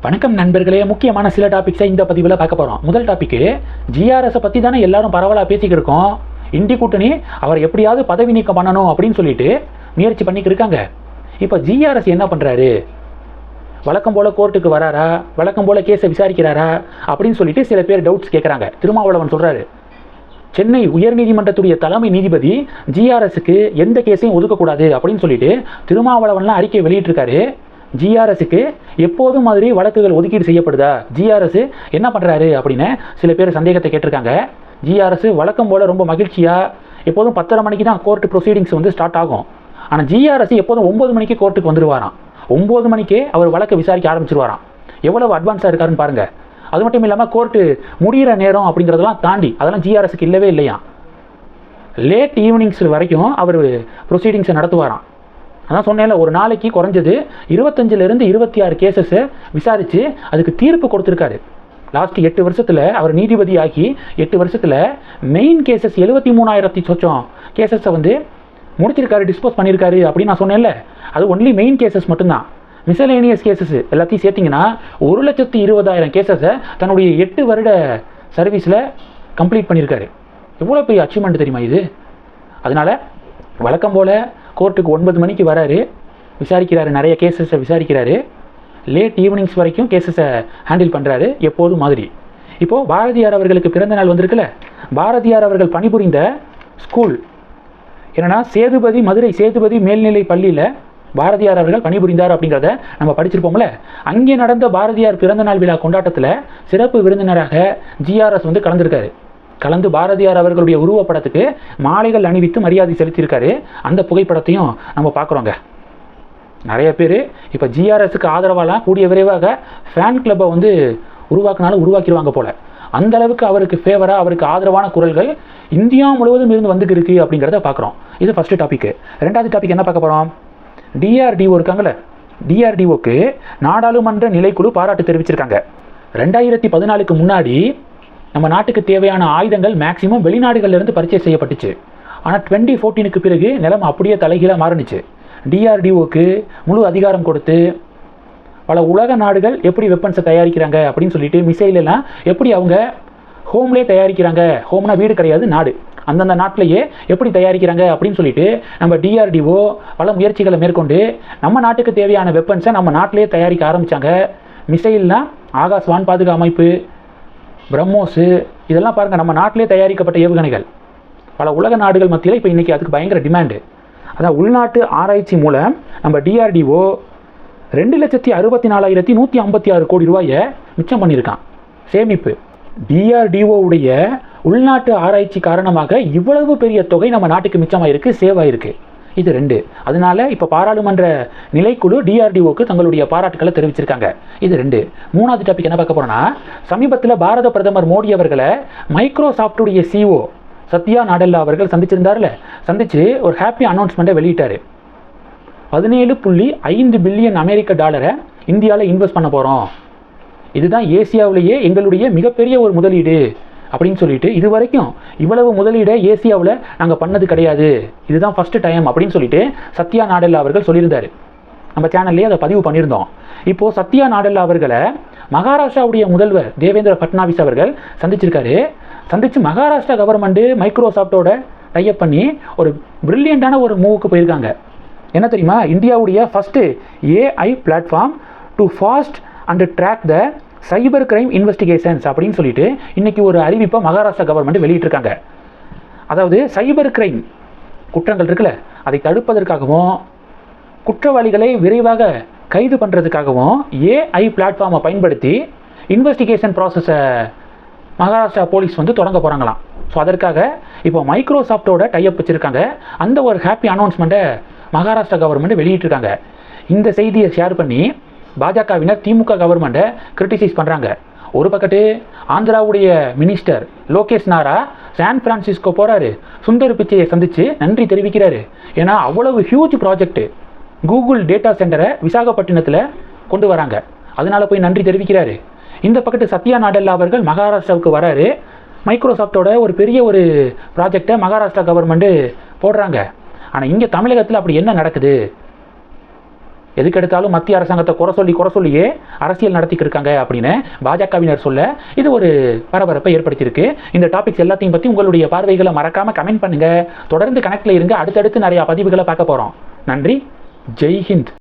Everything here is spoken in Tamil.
வணக்கம் நண்பர்களே, முக்கியமான சில டாபிக்ஸை இந்த பதிவில் பார்க்க போகிறோம். முதல் டாபிக்கு, ஜிஆர்எஸை பற்றி தானே எல்லாரும் பரவலாக பேசிக்கிட்டு இருக்கோம். இண்டி கூட்டணி அவர் எப்படியாவது பதவி நீக்கம் பண்ணணும் அப்படின்னு சொல்லிட்டு முயற்சி பண்ணிக்கிட்டு இருக்காங்க. இப்போ ஜிஆர்எஸ் என்ன பண்ணுறாரு? வழக்கம் போல் கோர்ட்டுக்கு வராரா, வழக்கம் போல் கேஸை விசாரிக்கிறாரா அப்படின்னு சொல்லிட்டு சில பேர் டவுட்ஸ் கேட்குறாங்க. திருமாவளவன் சொல்கிறாரு, சென்னை உயர்நீதிமன்றத்துடைய தலைமை நீதிபதி ஜிஆர்எஸுக்கு எந்த கேஸையும் ஒதுக்கக்கூடாது அப்படின்னு சொல்லிட்டு திருமாவளவன்லாம் அறிக்கை வெளியிட்டிருக்காரு. ஜிஆர்எஸுக்கு எப்போதும் மாதிரி வழக்குகள் ஒதுக்கீடு செய்யப்படுதா, ஜிஆர்எஸ் என்ன பண்ணுறாரு அப்படின்னு சில பேர் சந்தேகத்தை கேட்டிருக்காங்க. ஜிஆர்எஸ் வழக்கம் போல் ரொம்ப மகிழ்ச்சியாக எப்போதும் 10:30 மணிக்கு தான் கோர்ட் ப்ரொசீடிங்ஸ் வந்து ஸ்டார்ட் ஆகும். ஆனால் ஜிஆர்எஸ் எப்போதும் 9 மணிக்கு கோர்ட்டுக்கு வந்துடுவாராம். 9 மணிக்கே அவர் வழக்கை விசாரிக்க ஆரம்பிச்சிருவாராம். எவ்வளவு அட்வான்ஸாக இருக்காருன்னு பாருங்கள். அது மட்டும் இல்லாமல் கோர்ட்டு முடிகிற நேரம் அப்படிங்கிறதெல்லாம் தாண்டி அதெல்லாம் ஜிஆர்எஸ்க்கு இல்லவே இல்லையா. லேட் ஈவினிங்ஸ் வரைக்கும் அவர் ப்ரொசீடிங்ஸை நடத்துவாராம். அதான் சொன்னேன்ல, ஒரு நாளைக்கு குறைஞ்சது 25லேருந்து 26 கேசஸை விசாரித்து அதுக்கு தீர்ப்பு கொடுத்துருக்காரு. லாஸ்ட் 8 வருஷத்தில் அவர் நீதிபதி ஆகி 8 வருஷத்தில் மெயின் கேசஸ் 73,000 சொச்சம் கேசஸை வந்து முடிச்சிருக்காரு, டிஸ்போஸ் பண்ணியிருக்காரு அப்படின்னு நான் சொன்னேன்ல. அது ஒன்லி மெயின் கேசஸ் மட்டும்தான். மிசலேனியஸ் கேசஸ் எல்லாத்தையும் சேர்த்திங்கன்னா 1,20,000 கேசஸை தன்னுடைய 8 வருட சர்வீஸில் கம்ப்ளீட் பண்ணியிருக்காரு. எவ்வளோ பெரிய அச்சீவ்மெண்ட் தெரியுமா இது. அதனால் வழக்கம் போல் கோர்ட்டுக்கு 9 மணிக்கு வராரு, விசாரிக்கிறாரு, நிறைய கேசஸை விசாரிக்கிறாரு. லேட் ஈவினிங்ஸ் வரைக்கும் கேசஸை ஹேண்டில் பண்ணுறாரு எப்போதும் மாதிரி. இப்போது பாரதியார் அவர்களுக்கு பிறந்த நாள் வந்திருக்குல்ல. பாரதியார் அவர்கள் பணிபுரிந்த ஸ்கூல் என்னென்னா சேதுபதி, மதுரை சேதுபதி மேல்நிலை பள்ளியில் பாரதியார் அவர்கள் பணிபுரிந்தார் அப்படிங்கிறத நம்ம படிச்சிருப்போம்ல. அங்கே நடந்த பாரதியார் பிறந்தநாள் விழா கொண்டாட்டத்தில் சிறப்பு விருந்தினராக ஜிஆர்எஸ் வந்து கலந்துருக்காரு. கலந்து பாரதியார் அவர்களுடைய உருவப்படத்துக்கு மாலைகள் அணிவித்து மரியாதை செலுத்தியிருக்காரு. அந்த புகைப்படத்தையும் நம்ம பார்க்குறோங்க. நிறைய பேர் இப்போ ஜிஆர்எஸுக்கு ஆதரவாலாம் கூடிய விரைவாக ஃபேன் கிளப்பை வந்து உருவாக்கிடுவாங்க போல். அந்த அளவுக்கு அவருக்கு ஃபேவராக, அவருக்கு ஆதரவான குரல்கள் இந்தியா முழுவதும் இருந்து வந்துக்கு இருக்குது அப்படிங்கிறத பார்க்குறோம். இது ஃபஸ்ட்டு டாப்பிக்கு. ரெண்டாவது டாபிக் என்ன பார்க்க போகிறோம்? டிஆர்டிஓ இருக்காங்களே, டிஆர்டிஓக்கு நாடாளுமன்ற நிலைக்குழு பாராட்டு தெரிவிச்சிருக்காங்க. 2014க்கு முன்னாடி நம்ம நாட்டுக்கு தேவையான ஆயுதங்கள் மேக்சிமம் வெளிநாடுகளிலிருந்து பர்ச்சேஸ் செய்யப்பட்டுச்சு. ஆனால் 2014க்கு பிறகு நிலைமை அப்படியே தலைகீழாக மாறினுச்சு. டிஆர்டிஓக்கு முழு அதிகாரம் கொடுத்து பல உலக நாடுகள் எப்படி வெப்பன்ஸை தயாரிக்கிறாங்க அப்படின்னு சொல்லிட்டு, மிசைலெல்லாம் எப்படி அவங்க ஹோம்லேயே தயாரிக்கிறாங்க, ஹோம்னா வீடு கிடையாது நாடு, அந்தந்த நாட்டிலேயே எப்படி தயாரிக்கிறாங்க அப்படின்னு சொல்லிட்டு நம்ம டிஆர்டிஓ பல முயற்சிகளை மேற்கொண்டு நம்ம நாட்டுக்கு தேவையான வெப்பன்ஸை நம்ம நாட்டிலேயே தயாரிக்க ஆரம்பித்தாங்க. மிசைல்னால் ஆகாஷ் வான் பாதுகா அமைப்பு, பிரம்மோஸு, இதெல்லாம் பாருங்கள் நம்ம நாட்டிலே தயாரிக்கப்பட்ட ஏவுகணைகள். பல உலக நாடுகள் மத்தியில் இப்போ இன்றைக்கி அதுக்கு பயங்கர டிமாண்டு. அதான் உள்நாட்டு ஆராய்ச்சி மூலம் நம்ம டிஆர்டிஓ 2,64,156 கோடி ரூபாயை மிச்சம் பண்ணியிருக்கான் சேமிப்பு. டிஆர்டிஓவுடைய உள்நாட்டு ஆராய்ச்சி காரணமாக இவ்வளவு பெரிய தொகை நம்ம நாட்டுக்கு மிச்சமாயிருக்கு, சேவ் ஆயிருக்கு. இது 2. அதனால இப்போ பாராளுமன்ற நிலைக்குழு டிஆர்டிஓக்கு தங்களுடைய பாராட்டுக்களை தெரிவிச்சிருக்காங்க. இது 2. மூணாவது டாபிக் என்ன பார்க்க போறோம்னா, சமீபத்தில் பாரத பிரதமர் மோடி அவர்களை மைக்ரோசாஃப்டுடைய சிஓ சத்யா நாடெல்லா அவர்கள் சந்திச்சிருந்தார்ல. சந்திச்சு ஒரு ஹாப்பி அனௌன்ஸ்மெண்ட்டை வெளியிட்டார். 17.5 பில்லியன் அமெரிக்க டாலரை இந்தியாவில் இன்வெஸ்ட் பண்ண போகிறோம். இதுதான் ஏசியாவிலேயே எங்களுடைய மிகப்பெரிய ஒரு முதலீடு அப்படின்னு சொல்லிட்டு, இது வரைக்கும் இவ்வளவு முதலீடை ஏசியாவில் நாங்கள் பண்ணது கிடையாது, இதுதான் ஃபஸ்ட்டு டைம் அப்படின்னு சொல்லிட்டு சத்யா நாடெல்லா அவர்கள் சொல்லியிருந்தார். நம்ம சேனல்லேயே அதை பதிவு பண்ணியிருந்தோம். இப்போது சத்யா நாடெல்லா அவர்களை மகாராஷ்டிராவுடைய முதல்வர் தேவேந்திர ஃபட்னாவிஸ் அவர்கள் சந்திச்சிருக்காரு. சந்தித்து மகாராஷ்டிரா கவர்மெண்ட்டு மைக்ரோசாஃப்டோட டைப் பண்ணி ஒரு பிரில்லியண்டான ஒரு மூவுக்கு போயிருக்காங்க. என்ன தெரியுமா? இந்தியாவுடைய first AI platform to fast and track the cyber crime investigations அப்படின்னு சொல்லிட்டு இன்றைக்கி ஒரு அறிவிப்பை மகாராஷ்டிரா கவர்மெண்ட் வெளியிட்டிருக்காங்க. அதாவது சைபர் கிரைம் குற்றங்கள் இருக்குல்ல, அதை தடுப்பதற்காகவும் குற்றவாளிகளை விரைவாக கைது பண்ணுறதுக்காகவும் ஏஐ பிளாட்ஃபார்மை பயன்படுத்தி இன்வெஸ்டிகேஷன் ப்ராசஸை மகாராஷ்டிரா போலீஸ் வந்து தொடங்க போகிறாங்களாம். ஸோ அதற்காக இப்போ மைக்ரோசாஃப்டோட டைப் வச்சுருக்காங்க. அந்த ஒரு ஹாப்பி அனௌன்ஸ்மெண்ட்டை மகாராஷ்டிரா கவர்மெண்ட் வெளியிட்டிருக்காங்க. இந்த செய்தியை ஷேர் பண்ணி பாஜகவினர் திமுக கவர்மெண்ட்டை கிரிட்டிசைஸ் பண்ணுறாங்க. ஒரு பக்கத்து ஆந்திராவுடைய மினிஸ்டர் லோகேஷ் நாரா சான் பிரான்சிஸ்கோ போகிறாரு, சுந்தர் பிச்சையை சந்தித்து நன்றி தெரிவிக்கிறாரு. ஏன்னா அவ்வளவு ஹியூஜ் ப்ராஜெக்ட் கூகுள் டேட்டா சென்டரை விசாகப்பட்டினத்தில் கொண்டு வராங்க, அதனால போய் நன்றி தெரிவிக்கிறாரு. இந்த பக்கத்து சத்யா நாடெல்லா அவர்கள் மகாராஷ்டிராவுக்கு வராரு, மைக்ரோசாஃப்டோட ஒரு பெரிய ஒரு ப்ராஜெக்டை மகாராஷ்டிரா கவர்மெண்ட்டு போடுறாங்க. ஆனால் இங்கே தமிழகத்தில் அப்படி என்ன நடக்குது? எதுக்கெடுத்தாலும் மத்திய அரசாங்கத்தை குறை சொல்லியே அரசியல் நடத்திட்டு இருக்காங்க அப்படின்னு பாஜகவினர் சொல்ல இது ஒரு பரபரப்பை ஏற்படுத்தியிருக்கு. இந்த டாபிக்ஸ் எல்லாத்தையும் பற்றி உங்களுடைய பார்வைகளை மறக்காம கமெண்ட் பண்ணுங்க. தொடர்ந்து கனெக்ட்ல இருங்க. அடுத்தடுத்து நிறைய பதிவுகளை பார்க்க போறோம். நன்றி. ஜெய் ஹிந்த்.